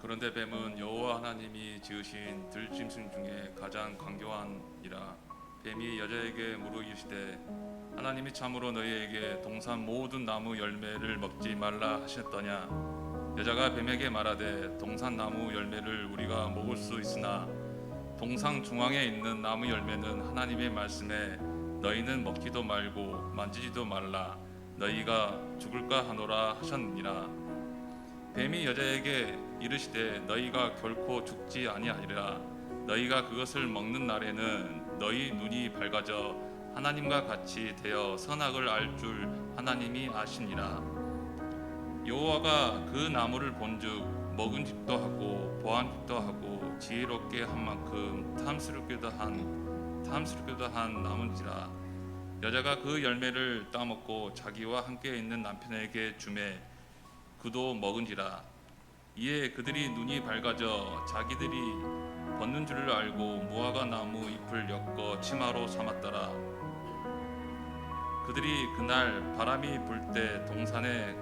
그런데 뱀은 여호와 하나님이 지으신 들짐승 중에 가장 강교하니라. 뱀이 여자에게 물어 이르시되 하나님이 참으로 너희에게 동산 모든 나무 열매를 먹지 말라 하셨더냐. 여자가 뱀에게 말하되 동산 나무 열매를 우리가 먹을 수 있으나 동상 중앙에 있는 나무 열매는 하나님의 말씀에 너희는 먹지도 말고 만지지도 말라 너희가 죽을까 하노라 하셨느니라. 뱀이 여자에게 이르시되 너희가 결코 죽지 아니하리라. 너희가 그것을 먹는 날에는 너희 눈이 밝아져 하나님과 같이 되어 선악을 알 줄 하나님이 아시니라. 여호와가 그 나무를 본즉 먹은직도 하고 보안직도 하고 지혜롭게 한 만큼 탐스럽게도 한 나무니라. 여자가 그 열매를 따먹고 자기와 함께 있는 남편에게 주매 그도 먹은지라. 이에 그들이 눈이 밝아져 자기들이 벗는 줄을 알고 무화과 나무 잎을 엮어 치마로 삼았더라. 그들이 그날 바람이 불 때 동산에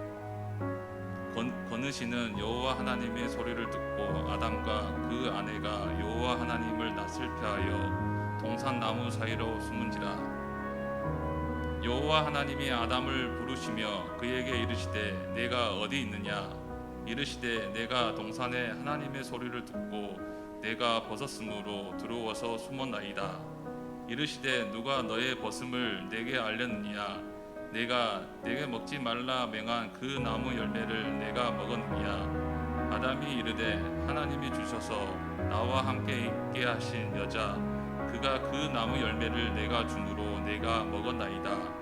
거느시는 여호와 하나님의 소리를 듣고 아담과 그 아내가 여호와 하나님을 낯을 피하여 동산 나무 사이로 숨은지라. 여호와 하나님이 아담을 부르시며 그에게 이르시되 내가 어디 있느냐. 이르시되 내가 동산에 하나님의 소리를 듣고 내가 벗었으므로 들어와서 숨었나이다. 이르시되 누가 너의 벗음을 내게 알렸느냐. 내가 내게 먹지 말라 맹한 그 나무 열매를 내가 먹었느냐. 아담이 이르되 하나님이 주셔서 나와 함께 있게 하신 여자 그가 그 나무 열매를 내가 주므로 내가 먹었나이다.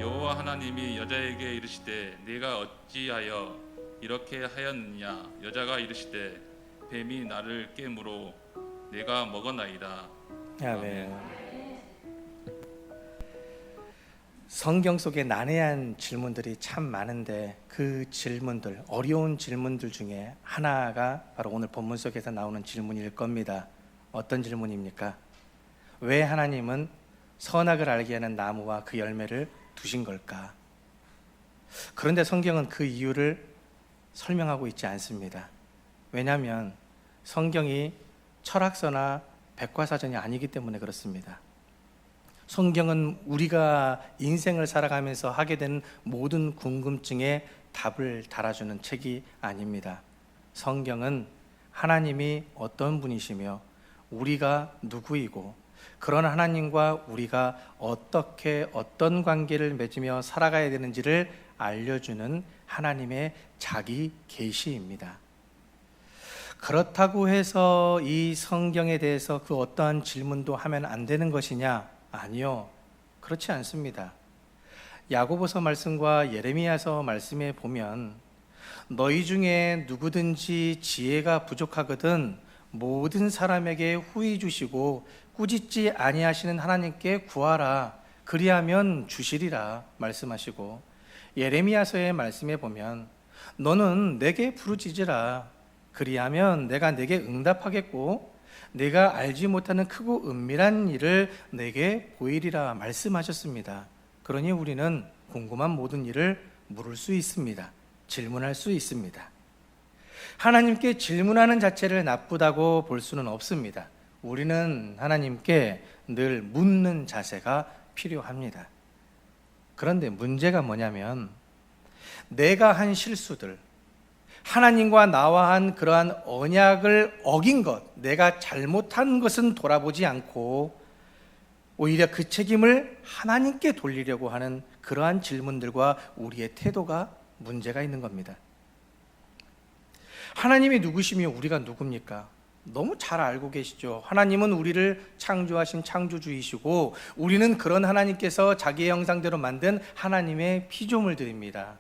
여호와 하나님이 여자에게 이르시되 내가 어찌하여 이렇게 하였느냐. 여자가 이르시되 뱀이 나를 깨므로 내가 먹었나이다. 아멘. 성경 속에 난해한 질문들이 참 많은데 그 질문들, 어려운 질문들 중에 하나가 바로 오늘 본문 속에서 나오는 질문일 겁니다. 어떤 질문입니까? 왜 하나님은 선악을 알게 하는 나무와 그 열매를 두신 걸까? 그런데 성경은 그 이유를 설명하고 있지 않습니다. 왜냐하면 성경이 철학서나 백과사전이 아니기 때문에 그렇습니다. 성경은 우리가 인생을 살아가면서 하게 된 모든 궁금증에 답을 달아주는 책이 아닙니다. 성경은 하나님이 어떤 분이시며 우리가 누구이고 그런 하나님과 우리가 어떻게 어떤 관계를 맺으며 살아가야 되는지를 알려주는 하나님의 자기 계시입니다. 그렇다고 해서 이 성경에 대해서 그 어떠한 질문도 하면 안 되는 것이냐? 아니요, 그렇지 않습니다. 야고보서 말씀과 예레미야서 말씀에 보면 너희 중에 누구든지 지혜가 부족하거든 모든 사람에게 후히 주시고 꾸짖지 아니하시는 하나님께 구하라 그리하면 주시리라 말씀하시고, 예레미야서의 말씀에 보면 너는 내게 부르짖으라 그리하면 내가 내게 응답하겠고 내가 알지 못하는 크고 은밀한 일을 내게 보이리라 말씀하셨습니다. 그러니 우리는 궁금한 모든 일을 물을 수 있습니다. 질문할 수 있습니다. 하나님께 질문하는 자체를 나쁘다고 볼 수는 없습니다. 우리는 하나님께 늘 묻는 자세가 필요합니다. 그런데 문제가 뭐냐면 내가 한 실수들, 하나님과 나와 한 그러한 언약을 어긴 것, 내가 잘못한 것은 돌아보지 않고 오히려 그 책임을 하나님께 돌리려고 하는 그러한 질문들과 우리의 태도가 문제가 있는 겁니다. 하나님이 누구시며 우리가 누굽니까? 너무 잘 알고 계시죠. 하나님은 우리를 창조하신 창조주이시고 우리는 그런 하나님께서 자기의 형상대로 만든 하나님의 피조물들입니다.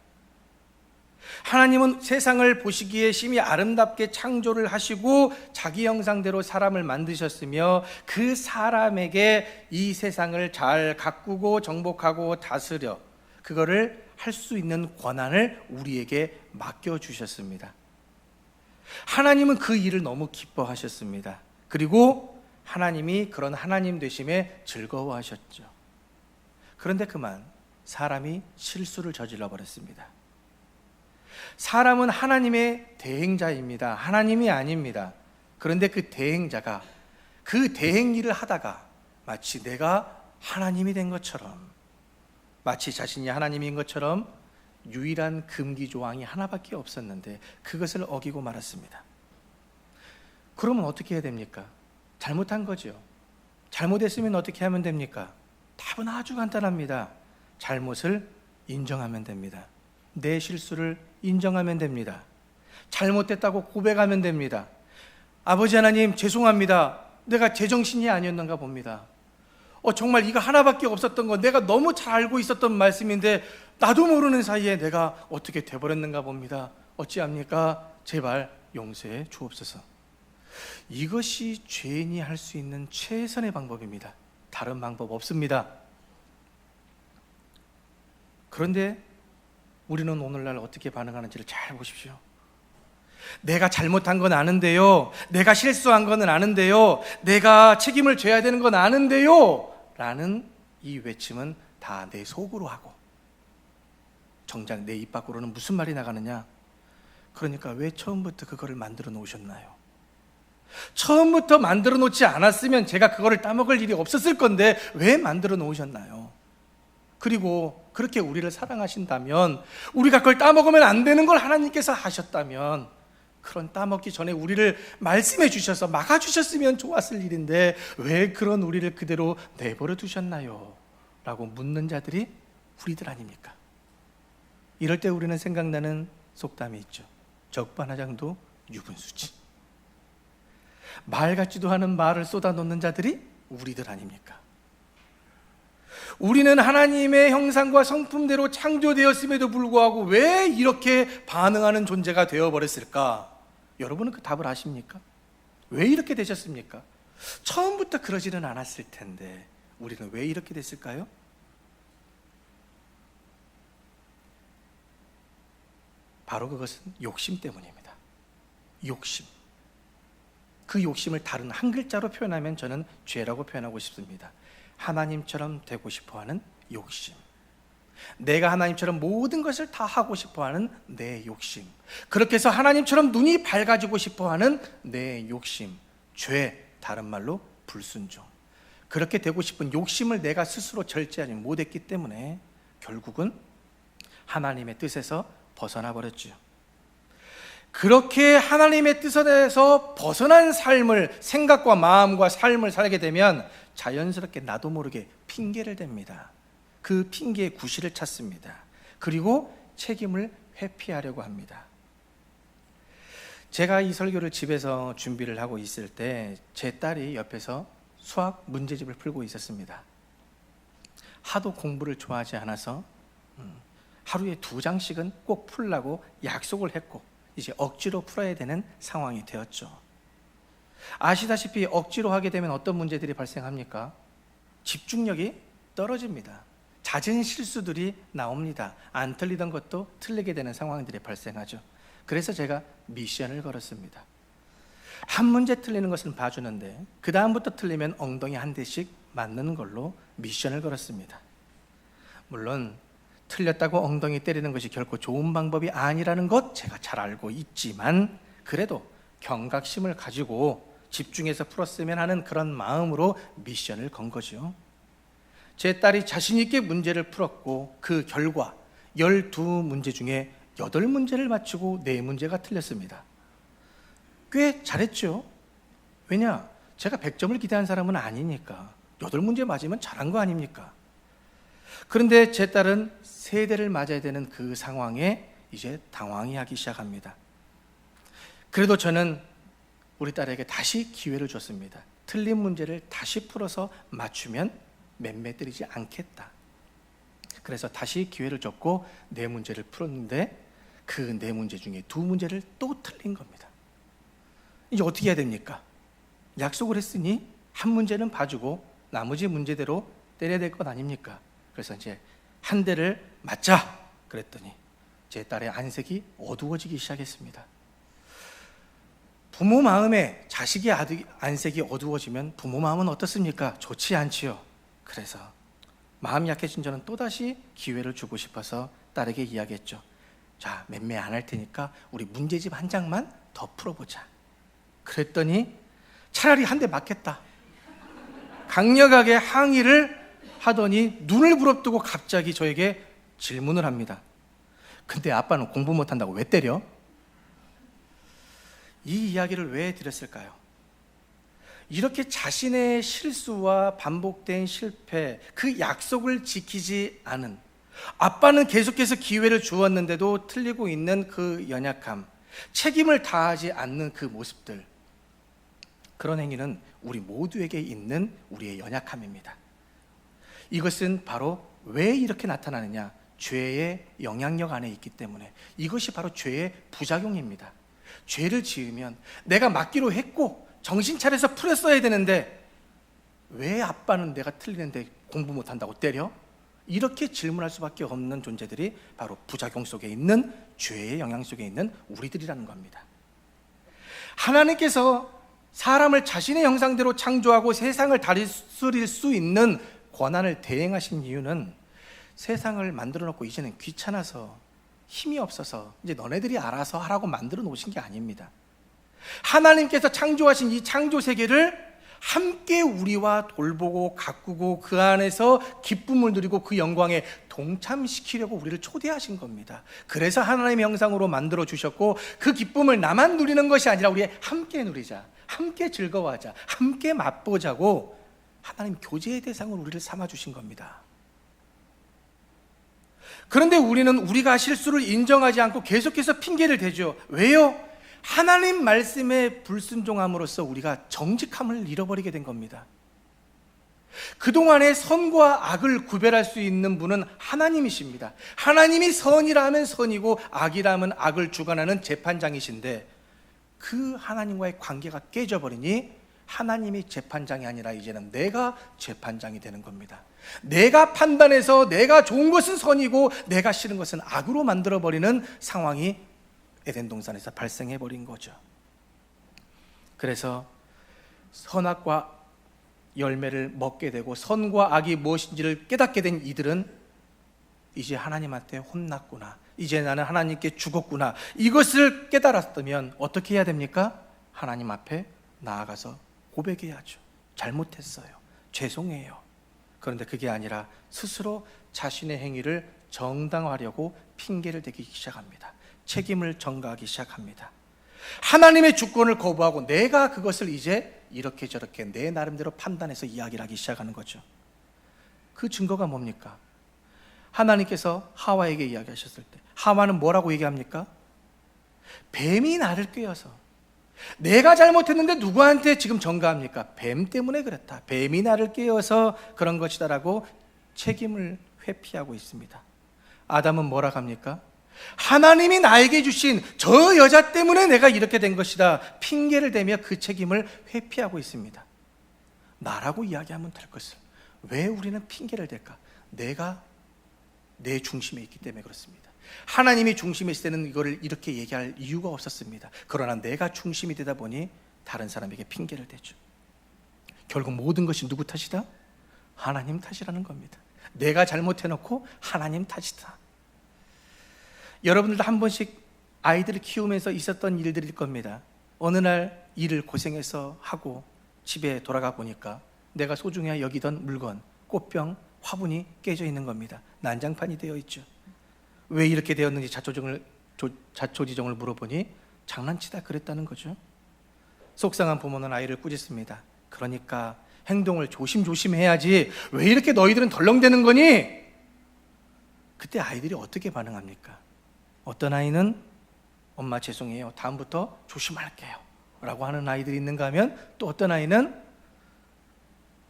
하나님은 세상을 보시기에 심히 아름답게 창조를 하시고 자기 형상대로 사람을 만드셨으며 그 사람에게 이 세상을 잘 가꾸고 정복하고 다스려 그거를 할 수 있는 권한을 우리에게 맡겨주셨습니다. 하나님은 그 일을 너무 기뻐하셨습니다. 그리고 하나님이 그런 하나님 되심에 즐거워하셨죠. 그런데 그만 사람이 실수를 저질러 버렸습니다. 사람은 하나님의 대행자입니다. 하나님이 아닙니다. 그런데 그 대행자가 그 대행 일을 하다가 마치 내가 하나님이 된 것처럼, 마치 자신이 하나님인 것처럼 유일한 금기 조항이 하나밖에 없었는데 그것을 어기고 말았습니다. 그러면 어떻게 해야 됩니까? 잘못한 거죠. 잘못했으면 어떻게 하면 됩니까? 답은 아주 간단합니다. 잘못을 인정하면 됩니다. 내 실수를 인정하면 됩니다. 잘못됐다고 고백하면 됩니다. 아버지 하나님 죄송합니다. 내가 제정신이 아니었는가 봅니다. 정말 이거 하나밖에 없었던 거 내가 너무 잘 알고 있었던 말씀인데 나도 모르는 사이에 내가 어떻게 돼버렸는가 봅니다. 어찌합니까? 제발 용서해 주옵소서. 이것이 죄인이 할 수 있는 최선의 방법입니다. 다른 방법 없습니다. 그런데 우리는 오늘날 어떻게 반응하는지를 잘 보십시오. 내가 잘못한 건 아는데요, 내가 실수한 건 아는데요, 내가 책임을 져야 되는 건 아는데요 라는 이 외침은 다 내 속으로 하고 정작 내 입 밖으로는 무슨 말이 나가느냐? 그러니까 왜 처음부터 그거를 만들어 놓으셨나요? 처음부터 만들어 놓지 않았으면 제가 그거를 따먹을 일이 없었을 건데 왜 만들어 놓으셨나요? 그리고 그렇게 우리를 사랑하신다면, 우리가 그걸 따먹으면 안 되는 걸 하나님께서 하셨다면, 그런 따먹기 전에 우리를 말씀해 주셔서 막아주셨으면 좋았을 일인데 왜 그런 우리를 그대로 내버려 두셨나요? 라고 묻는 자들이 우리들 아닙니까? 이럴 때 우리는 생각나는 속담이 있죠. 적반하장도 유분수지. 말 같지도 않은 말을 쏟아놓는 자들이 우리들 아닙니까? 우리는 하나님의 형상과 성품대로 창조되었음에도 불구하고 왜 이렇게 반응하는 존재가 되어버렸을까? 여러분은 그 답을 아십니까? 왜 이렇게 되셨습니까? 처음부터 그러지는 않았을 텐데 우리는 왜 이렇게 됐을까요? 바로 그것은 욕심 때문입니다. 욕심. 그 욕심을 다른 한 글자로 표현하면 저는 죄라고 표현하고 싶습니다. 하나님처럼 되고 싶어하는 욕심. 내가 하나님처럼 모든 것을 다 하고 싶어하는 내 욕심. 그렇게 해서 하나님처럼 눈이 밝아지고 싶어하는 내 욕심. 죄, 다른 말로 불순종. 그렇게 되고 싶은 욕심을 내가 스스로 절제하지 못했기 때문에 결국은 하나님의 뜻에서 벗어나 버렸죠. 그렇게 하나님의 뜻에서 벗어난 삶을, 생각과 마음과 삶을 살게 되면 자연스럽게 나도 모르게 핑계를 댑니다. 그 핑계의 구실을 찾습니다. 그리고 책임을 회피하려고 합니다. 제가 이 설교를 집에서 준비를 하고 있을 때 제 딸이 옆에서 수학 문제집을 풀고 있었습니다. 하도 공부를 좋아하지 않아서 하루에 2장씩은 꼭 풀라고 약속을 했고 이제 억지로 풀어야 되는 상황이 되었죠. 아시다시피 억지로 하게 되면 어떤 문제들이 발생합니까? 집중력이 떨어집니다. 잦은 실수들이 나옵니다. 안 틀리던 것도 틀리게 되는 상황들이 발생하죠. 그래서 제가 미션을 걸었습니다. 한 문제 틀리는 것은 봐주는데 그 다음부터 틀리면 엉덩이 한 대씩 맞는 걸로 미션을 걸었습니다. 물론 틀렸다고 엉덩이 때리는 것이 결코 좋은 방법이 아니라는 것 제가 잘 알고 있지만 그래도 경각심을 가지고 집중해서 풀었으면 하는 그런 마음으로 미션을 건 거죠. 제 딸이 자신 있게 문제를 풀었고 그 결과 12문제 중에 8문제를 맞추고 4문제가 틀렸습니다. 꽤 잘했죠. 왜냐? 제가 100점을 기대한 사람은 아니니까 8문제 맞으면 잘한 거 아닙니까? 그런데 제 딸은 세대를 맞아야 되는 그 상황에 이제 당황해 하기 시작합니다. 그래도 저는 우리 딸에게 다시 기회를 줬습니다. 틀린 문제를 다시 풀어서 맞추면 맴매 때리지 않겠다. 그래서 다시 기회를 줬고 4문제를 풀었는데 그 4문제 중에 2문제를 또 틀린 겁니다. 이제 어떻게 해야 됩니까? 약속을 했으니 한 문제는 봐주고 나머지 문제대로 때려야 될 것 아닙니까? 그래서 이제 한 대를 맞자 그랬더니 제 딸의 안색이 어두워지기 시작했습니다. 부모 마음에 자식의 안색이 어두워지면 부모 마음은 어떻습니까? 좋지 않지요. 그래서 마음이 약해진 저는 또다시 기회를 주고 싶어서 딸에게 이야기했죠. 자, 맴매 안 할 테니까 우리 문제집 한 장만 더 풀어보자. 그랬더니 차라리 한 대 맞겠다. 강력하게 항의를 하더니 눈을 부릅뜨고 갑자기 저에게 질문을 합니다. 근데 아빠는 공부 못한다고 왜 때려? 이 이야기를 왜 드렸을까요? 이렇게 자신의 실수와 반복된 실패, 그 약속을 지키지 않은, 아빠는 계속해서 기회를 주었는데도 틀리고 있는 그 연약함, 책임을 다하지 않는 그 모습들, 그런 행위는 우리 모두에게 있는 우리의 연약함입니다. 이것은 바로 왜 이렇게 나타나느냐? 죄의 영향력 안에 있기 때문에. 이것이 바로 죄의 부작용입니다. 죄를 지으면 내가 맞기로 했고 정신 차려서 풀었어야 되는데 왜 아빠는 내가 틀리는데 공부 못한다고 때려? 이렇게 질문할 수밖에 없는 존재들이 바로 부작용 속에 있는, 죄의 영향 속에 있는 우리들이라는 겁니다. 하나님께서 사람을 자신의 형상대로 창조하고 세상을 다스릴 수 있는 권한을 대행하신 이유는 세상을 만들어 놓고 이제는 귀찮아서, 힘이 없어서 이제 너네들이 알아서 하라고 만들어 놓으신 게 아닙니다. 하나님께서 창조하신 이 창조 세계를 함께 우리와 돌보고 가꾸고 그 안에서 기쁨을 누리고 그 영광에 동참시키려고 우리를 초대하신 겁니다. 그래서 하나님의 형상으로 만들어 주셨고, 그 기쁨을 나만 누리는 것이 아니라 우리 함께 누리자, 함께 즐거워하자, 함께 맛보자고 하나님 교제의 대상으로 우리를 삼아 주신 겁니다. 그런데 우리는 우리가 실수를 인정하지 않고 계속해서 핑계를 대죠. 왜요? 하나님 말씀에 불순종함으로써 우리가 정직함을 잃어버리게 된 겁니다. 그동안에 선과 악을 구별할 수 있는 분은 하나님이십니다. 하나님이 선이라면 선이고 악이라면 악을 주관하는 재판장이신데, 그 하나님과의 관계가 깨져버리니 하나님이 재판장이 아니라 이제는 내가 재판장이 되는 겁니다. 내가 판단해서 내가 좋은 것은 선이고 내가 싫은 것은 악으로 만들어버리는 상황이 에덴 동산에서 발생해버린 거죠. 그래서 선악과 열매를 먹게 되고 선과 악이 무엇인지를 깨닫게 된 이들은 이제 하나님한테 혼났구나, 이제 나는 하나님께 죽었구나, 이것을 깨달았다면 어떻게 해야 됩니까? 하나님 앞에 나아가서 고백해야죠. 잘못했어요, 죄송해요. 그런데 그게 아니라 스스로 자신의 행위를 정당화하려고 핑계를 대기 시작합니다. 책임을 전가하기 시작합니다. 하나님의 주권을 거부하고 내가 그것을 이제 이렇게 저렇게 내 나름대로 판단해서 이야기를 하기 시작하는 거죠. 그 증거가 뭡니까? 하나님께서 하와에게 이야기하셨을 때 하와는 뭐라고 얘기합니까? 뱀이 나를 꿰어서, 내가 잘못했는데 누구한테 지금 전가합니까? 뱀 때문에 그랬다, 뱀이 나를 꿰어서 그런 것이다라고 책임을 회피하고 있습니다. 아담은 뭐라고 합니까? 하나님이 나에게 주신 저 여자 때문에 내가 이렇게 된 것이다, 핑계를 대며 그 책임을 회피하고 있습니다. 나라고 이야기하면 될 것을 왜 우리는 핑계를 댈까? 내가 내 중심에 있기 때문에 그렇습니다. 하나님이 중심에 있을 때는 이거를 이렇게 얘기할 이유가 없었습니다. 그러나 내가 중심이 되다 보니 다른 사람에게 핑계를 대죠. 결국 모든 것이 누구 탓이다? 하나님 탓이라는 겁니다. 내가 잘못해놓고 하나님 탓이다. 여러분들도 한 번씩 아이들을 키우면서 있었던 일들일 겁니다. 어느 날 일을 고생해서 하고 집에 돌아가 보니까 내가 소중히 여기던 물건, 꽃병, 화분이 깨져 있는 겁니다. 난장판이 되어 있죠. 왜 이렇게 되었는지 자초지종을 물어보니 장난치다 그랬다는 거죠. 속상한 부모는 아이를 꾸짖습니다. 그러니까 행동을 조심조심 해야지 왜 이렇게 너희들은 덜렁대는 거니? 그때 아이들이 어떻게 반응합니까? 어떤 아이는 엄마 죄송해요, 다음부터 조심할게요 라고 하는 아이들이 있는가 하면, 또 어떤 아이는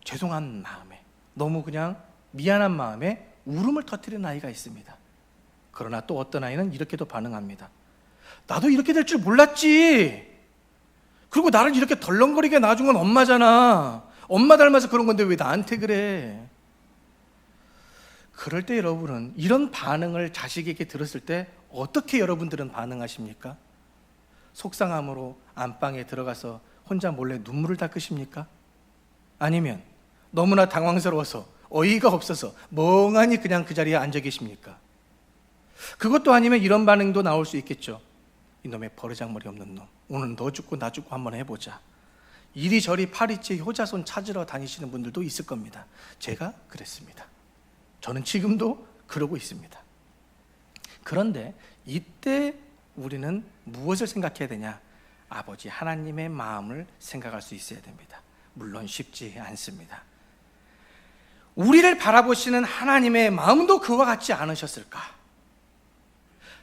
죄송한 마음에, 너무 그냥 미안한 마음에 울음을 터뜨리는 아이가 있습니다. 그러나 또 어떤 아이는 이렇게도 반응합니다. 나도 이렇게 될 줄 몰랐지. 그리고 나를 이렇게 덜렁거리게 낳아준 건 엄마잖아. 엄마 닮아서 그런 건데 왜 나한테 그래? 그럴 때 여러분은 이런 반응을 자식에게 들었을 때 어떻게 여러분들은 반응하십니까? 속상함으로 안방에 들어가서 혼자 몰래 눈물을 닦으십니까? 아니면 너무나 당황스러워서 어이가 없어서 멍하니 그냥 그 자리에 앉아 계십니까? 그것도 아니면 이런 반응도 나올 수 있겠죠. 이놈의 버르장머리 없는 놈, 오늘 너 죽고 나 죽고 한번 해보자. 이리저리 파리채 효자손 찾으러 다니시는 분들도 있을 겁니다. 제가 그랬습니다. 저는 지금도 그러고 있습니다. 그런데 이때 우리는 무엇을 생각해야 되냐? 아버지 하나님의 마음을 생각할 수 있어야 됩니다. 물론 쉽지 않습니다. 우리를 바라보시는 하나님의 마음도 그와 같지 않으셨을까?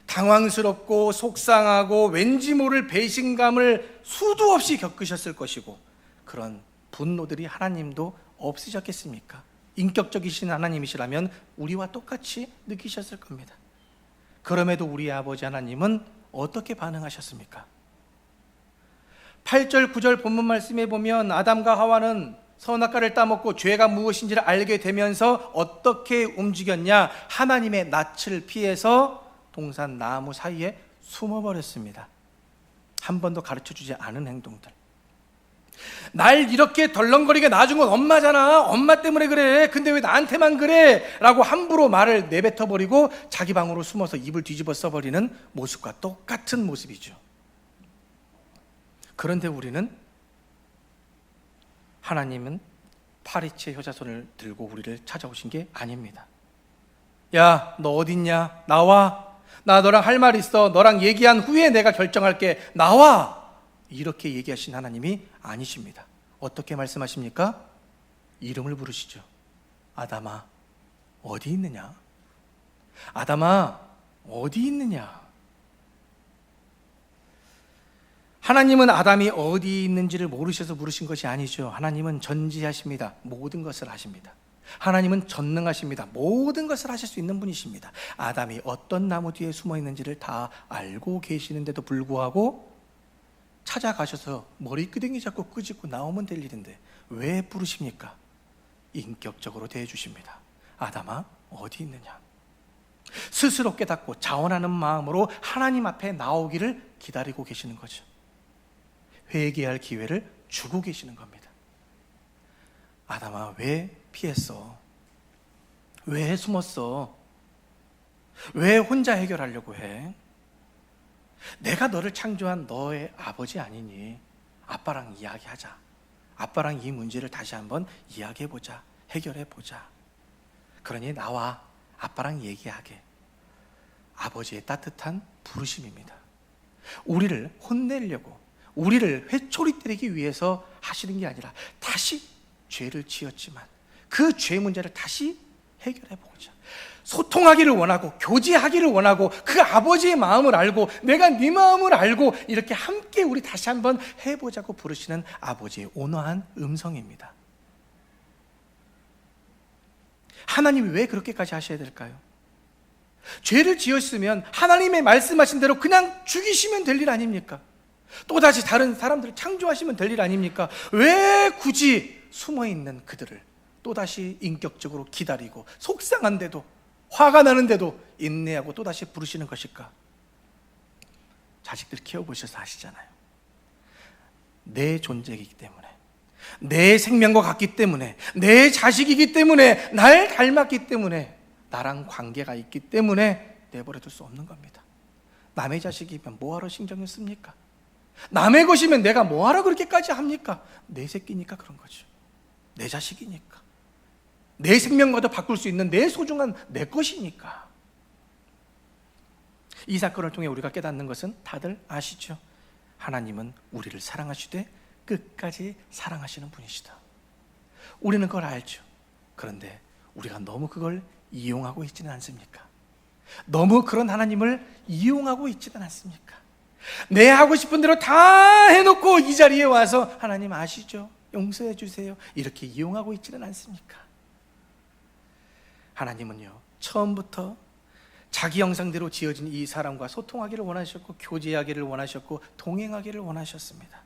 당황스럽고 속상하고 왠지 모를 배신감을 수도 없이 겪으셨을 것이고, 그런 분노들이 하나님도 없으셨겠습니까? 인격적이신 하나님이시라면 우리와 똑같이 느끼셨을 겁니다. 그럼에도 우리 아버지 하나님은 어떻게 반응하셨습니까? 8절 9절 본문 말씀에 보면 아담과 하와는 선악과를 따먹고 죄가 무엇인지를 알게 되면서 어떻게 움직였냐? 하나님의 낯을 피해서 동산 나무 사이에 숨어버렸습니다. 한 번도 가르쳐주지 않은 행동들. 날 이렇게 덜렁거리게 놔준 건 엄마잖아. 엄마 때문에 그래. 근데 왜 나한테만 그래? 라고 함부로 말을 내뱉어버리고 자기 방으로 숨어서 입을 뒤집어 써버리는 모습과 똑같은 모습이죠. 그런데 우리는, 하나님은 파리채 효자손을 들고 우리를 찾아오신 게 아닙니다. 야, 너 어딨냐? 나와. 나 너랑 할 말 있어. 너랑 얘기한 후에 내가 결정할게. 나와. 이렇게 얘기하신 하나님이 아니십니다. 어떻게 말씀하십니까? 이름을 부르시죠. 아담아, 어디 있느냐? 아담아, 어디 있느냐? 하나님은 아담이 어디 있는지를 모르셔서 부르신 것이 아니죠. 하나님은 전지하십니다. 모든 것을 아십니다. 하나님은 전능하십니다. 모든 것을 하실 수 있는 분이십니다. 아담이 어떤 나무 뒤에 숨어 있는지를 다 알고 계시는데도 불구하고 찾아가셔서 머리끄댕이 잡고 끄집고 나오면 될 일인데 왜 부르십니까? 인격적으로 대해주십니다. 아담아, 어디 있느냐? 스스로 깨닫고 자원하는 마음으로 하나님 앞에 나오기를 기다리고 계시는 거죠. 회개할 기회를 주고 계시는 겁니다. 아담아, 왜 피했어? 왜 숨었어? 왜 혼자 해결하려고 해? 내가 너를 창조한 너의 아버지 아니니? 아빠랑 이야기하자. 아빠랑 이 문제를 다시 한번 이야기해보자. 해결해보자. 그러니 나와. 아빠랑 얘기하게. 아버지의 따뜻한 부르심입니다. 우리를 혼내려고, 우리를 회초리 때리기 위해서 하시는 게 아니라 다시 죄를 지었지만 그 죄 문제를 다시 해결해보자. 소통하기를 원하고 교제하기를 원하고 그 아버지의 마음을 알고 내가 네 마음을 알고 이렇게 함께 우리 다시 한번 해보자고 부르시는 아버지의 온화한 음성입니다. 하나님이 왜 그렇게까지 하셔야 될까요? 죄를 지었으면 하나님의 말씀하신 대로 그냥 죽이시면 될 일 아닙니까? 또다시 다른 사람들을 창조하시면 될 일 아닙니까? 왜 굳이 숨어있는 그들을 또다시 인격적으로 기다리고 속상한데도 화가 나는데도 인내하고 또다시 부르시는 것일까? 자식들 키워보셔서 아시잖아요. 내 존재이기 때문에, 내 생명과 같기 때문에, 내 자식이기 때문에, 날 닮았기 때문에, 나랑 관계가 있기 때문에 내버려둘 수 없는 겁니다. 남의 자식이면 뭐하러 신경을 씁니까? 남의 것이면 내가 뭐하러 그렇게까지 합니까? 내 새끼니까 그런 거죠. 내 자식이니까, 내 생명과도 바꿀 수 있는 내 소중한 내 것이니까. 이 사건을 통해 우리가 깨닫는 것은 다들 아시죠? 하나님은 우리를 사랑하시되 끝까지 사랑하시는 분이시다. 우리는 그걸 알죠. 그런데 우리가 너무 그걸 이용하고 있지는 않습니까? 너무 그런 하나님을 이용하고 있지는 않습니까? 내 하고 싶은 대로 다 해놓고 이 자리에 와서 하나님 아시죠? 용서해 주세요. 이렇게 이용하고 있지는 않습니까? 하나님은요, 처음부터 자기 형상대로 지어진 이 사람과 소통하기를 원하셨고 교제하기를 원하셨고 동행하기를 원하셨습니다.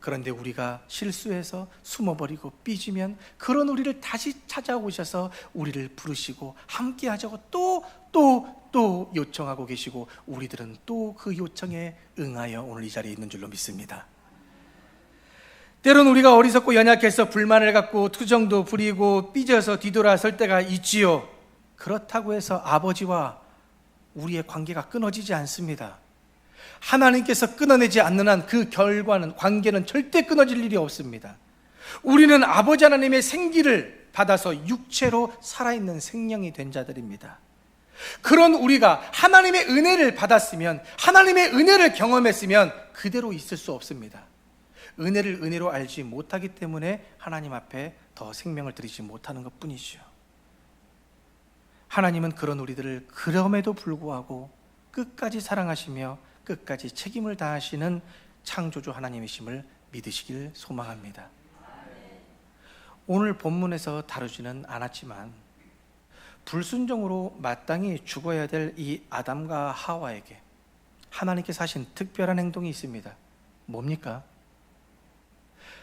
그런데 우리가 실수해서 숨어버리고 삐지면 그런 우리를 다시 찾아오셔서 우리를 부르시고 함께 하자고 또 요청하고 계시고 우리들은 또 그 요청에 응하여 오늘 이 자리에 있는 줄로 믿습니다. 때론 우리가 어리석고 연약해서 불만을 갖고 투정도 부리고 삐져서 뒤돌아설 때가 있지요. 그렇다고 해서 아버지와 우리의 관계가 끊어지지 않습니다. 하나님께서 끊어내지 않는 한 그 결과는, 관계는 절대 끊어질 일이 없습니다. 우리는 아버지 하나님의 생기를 받아서 육체로 살아있는 생명이 된 자들입니다. 그런 우리가 하나님의 은혜를 받았으면, 하나님의 은혜를 경험했으면 그대로 있을 수 없습니다. 은혜를 은혜로 알지 못하기 때문에 하나님 앞에 더 생명을 드리지 못하는 것 뿐이죠. 하나님은 그런 우리들을 그럼에도 불구하고 끝까지 사랑하시며 끝까지 책임을 다하시는 창조주 하나님이심을 믿으시길 소망합니다. 오늘 본문에서 다루지는 않았지만 불순종으로 마땅히 죽어야 될 이 아담과 하와에게 하나님께서 하신 특별한 행동이 있습니다. 뭡니까?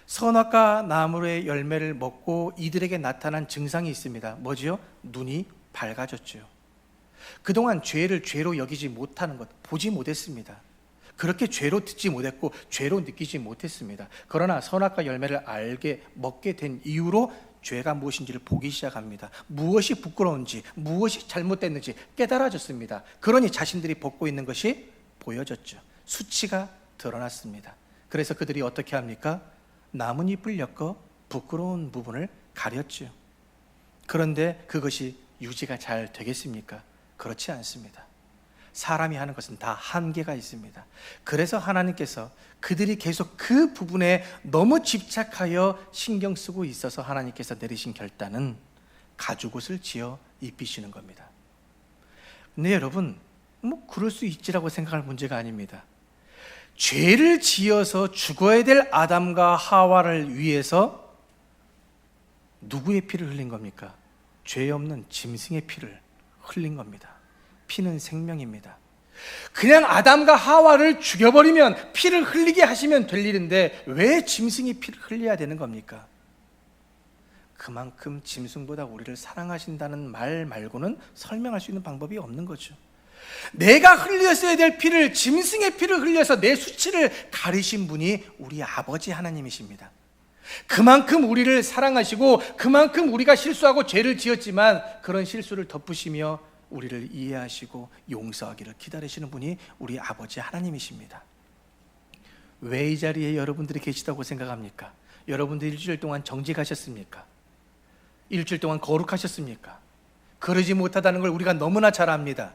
선악과 나무의 열매를 먹고 이들에게 나타난 증상이 있습니다. 뭐지요? 눈이 밝아졌죠. 그동안 죄를 죄로 여기지 못하는 것, 보지 못했습니다. 그렇게 죄로 듣지 못했고 죄로 느끼지 못했습니다. 그러나 선악과 열매를 먹게 된 이후로 죄가 무엇인지를 보기 시작합니다. 무엇이 부끄러운지, 무엇이 잘못됐는지 깨달아졌습니다. 그러니 자신들이 벗고 있는 것이 보여졌죠. 수치가 드러났습니다. 그래서 그들이 어떻게 합니까? 나뭇잎을 엮어 부끄러운 부분을 가렸죠. 그런데 그것이 유지가 잘 되겠습니까? 그렇지 않습니다. 사람이 하는 것은 다 한계가 있습니다. 그래서 하나님께서 그들이 계속 그 부분에 너무 집착하여 신경 쓰고 있어서 하나님께서 내리신 결단은 가죽옷을 지어 입히시는 겁니다. 근데 여러분, 그럴 수 있지라고 생각할 문제가 아닙니다. 죄를 지어서 죽어야 될 아담과 하와를 위해서 누구의 피를 흘린 겁니까? 죄 없는 짐승의 피를 흘린 겁니다. 피는 생명입니다. 그냥 아담과 하와를 죽여버리면, 피를 흘리게 하시면 될 일인데 왜 짐승이 피를 흘려야 되는 겁니까? 그만큼 짐승보다 우리를 사랑하신다는 말 말고는 설명할 수 있는 방법이 없는 거죠. 내가 흘렸어야 될 피를, 짐승의 피를 흘려서 내 수치를 가리신 분이 우리 아버지 하나님이십니다. 그만큼 우리를 사랑하시고 그만큼 우리가 실수하고 죄를 지었지만 그런 실수를 덮으시며 우리를 이해하시고 용서하기를 기다리시는 분이 우리 아버지 하나님이십니다. 왜 이 자리에 여러분들이 계시다고 생각합니까? 여러분들 일주일 동안 정직하셨습니까? 일주일 동안 거룩하셨습니까? 그러지 못하다는 걸 우리가 너무나 잘 압니다.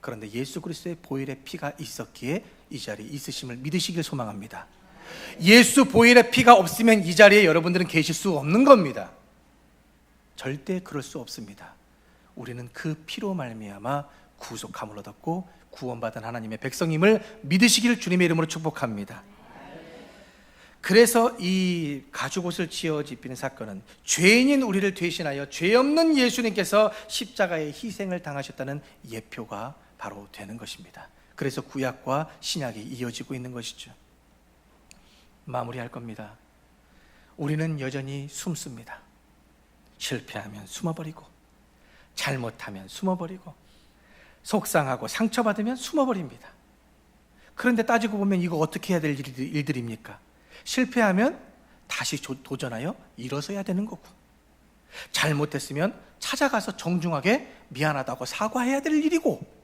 그런데 예수 그리스도의 보혈의 피가 있었기에 이 자리에 있으심을 믿으시길 소망합니다. 예수 보혈의 피가 없으면 이 자리에 여러분들은 계실 수 없는 겁니다. 절대 그럴 수 없습니다. 우리는 그 피로 말미암아 구속함을 얻었고 구원받은 하나님의 백성임을 믿으시기를 주님의 이름으로 축복합니다. 그래서 이 가죽옷을 지어 입히는 사건은 죄인인 우리를 대신하여 죄 없는 예수님께서 십자가의 희생을 당하셨다는 예표가 바로 되는 것입니다. 그래서 구약과 신약이 이어지고 있는 것이죠. 마무리할 겁니다. 우리는 여전히 숨습니다. 실패하면 숨어버리고, 잘못하면 숨어버리고, 속상하고 상처받으면 숨어버립니다. 그런데 따지고 보면 이거 어떻게 해야 될 일들입니까? 실패하면 다시 도전하여 일어서야 되는 거고, 잘못했으면 찾아가서 정중하게 미안하다고 사과해야 될 일이고,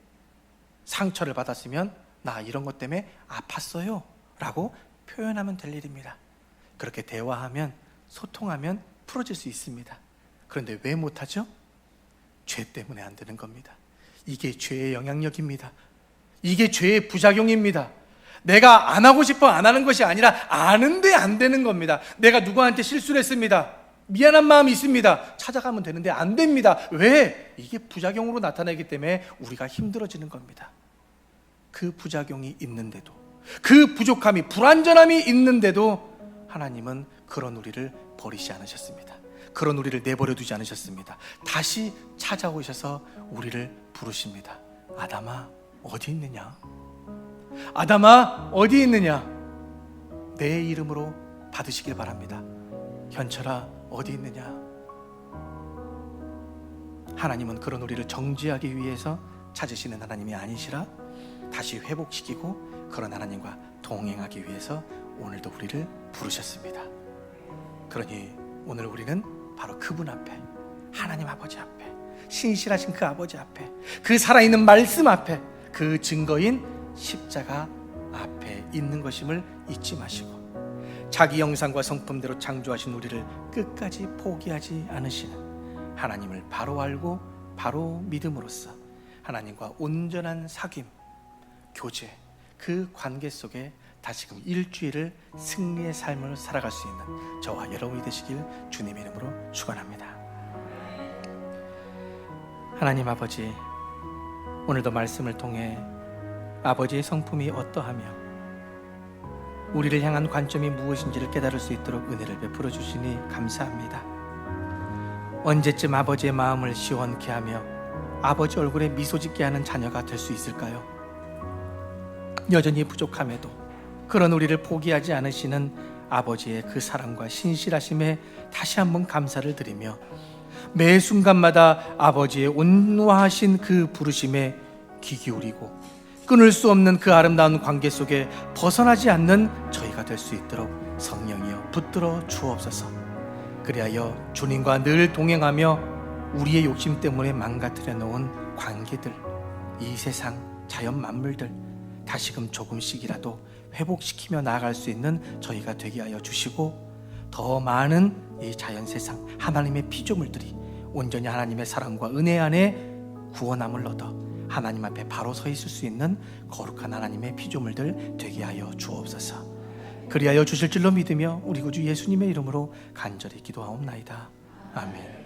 상처를 받았으면 나 이런 것 때문에 아팠어요 라고 표현하면 될 일입니다. 그렇게 대화하면, 소통하면 풀어질 수 있습니다. 그런데 왜 못하죠? 죄 때문에 안 되는 겁니다. 이게 죄의 영향력입니다. 이게 죄의 부작용입니다. 내가 안 하고 싶어 안 하는 것이 아니라 아는데 안 되는 겁니다. 내가 누구한테 실수를 했습니다. 미안한 마음이 있습니다. 찾아가면 되는데 안 됩니다. 왜? 이게 부작용으로 나타나기 때문에 우리가 힘들어지는 겁니다. 그 부작용이 있는데도, 그 부족함이, 불완전함이 있는데도 하나님은 그런 우리를 버리지 않으셨습니다. 그런 우리를 내버려 두지 않으셨습니다. 다시 찾아오셔서 우리를 부르십니다. 아담아, 어디 있느냐? 아담아, 어디 있느냐? 내 이름으로 받으시길 바랍니다. 현철아, 어디 있느냐? 하나님은 그런 우리를 정죄하기 위해서 찾으시는 하나님이 아니시라 다시 회복시키고 그런 하나님과 동행하기 위해서 오늘도 우리를 부르셨습니다. 그러니 오늘 우리는 바로 그분 앞에, 하나님 아버지 앞에 신실하신 그 아버지 앞에, 그 살아있는 말씀 앞에, 그 증거인 십자가 앞에 있는 것임을 잊지 마시고, 자기 형상과 성품대로 창조하신 우리를 끝까지 포기하지 않으시는 하나님을 바로 알고 바로 믿음으로써 하나님과 온전한 사귐, 교제, 그 관계 속에 다시금 일주일을 승리의 삶을 살아갈 수 있는 저와 여러분이 되시길 주님의 이름으로 축원합니다. 하나님 아버지, 오늘도 말씀을 통해 아버지의 성품이 어떠하며 우리를 향한 관점이 무엇인지를 깨달을 수 있도록 은혜를 베풀어 주시니 감사합니다. 언제쯤 아버지의 마음을 시원케 하며 아버지 얼굴에 미소 짓게 하는 자녀가 될 수 있을까요? 여전히 부족함에도 그런 우리를 포기하지 않으시는 아버지의 그 사랑과 신실하심에 다시 한번 감사를 드리며, 매 순간마다 아버지의 온화하신 그 부르심에 귀 기울이고 끊을 수 없는 그 아름다운 관계 속에 벗어나지 않는 저희가 될 수 있도록 성령이여 붙들어 주옵소서. 그리하여 주님과 늘 동행하며 우리의 욕심 때문에 망가뜨려 놓은 관계들, 이 세상 자연 만물들 다시금 조금씩이라도 회복시키며 나아갈 수 있는 저희가 되게 하여 주시고, 더 많은 이 자연 세상 하나님의 피조물들이 온전히 하나님의 사랑과 은혜 안에 구원함을 얻어 하나님 앞에 바로 서 있을 수 있는 거룩한 하나님의 피조물들 되게 하여 주옵소서. 그리하여 주실 줄로 믿으며 우리 구주 예수님의 이름으로 간절히 기도하옵나이다. 아멘.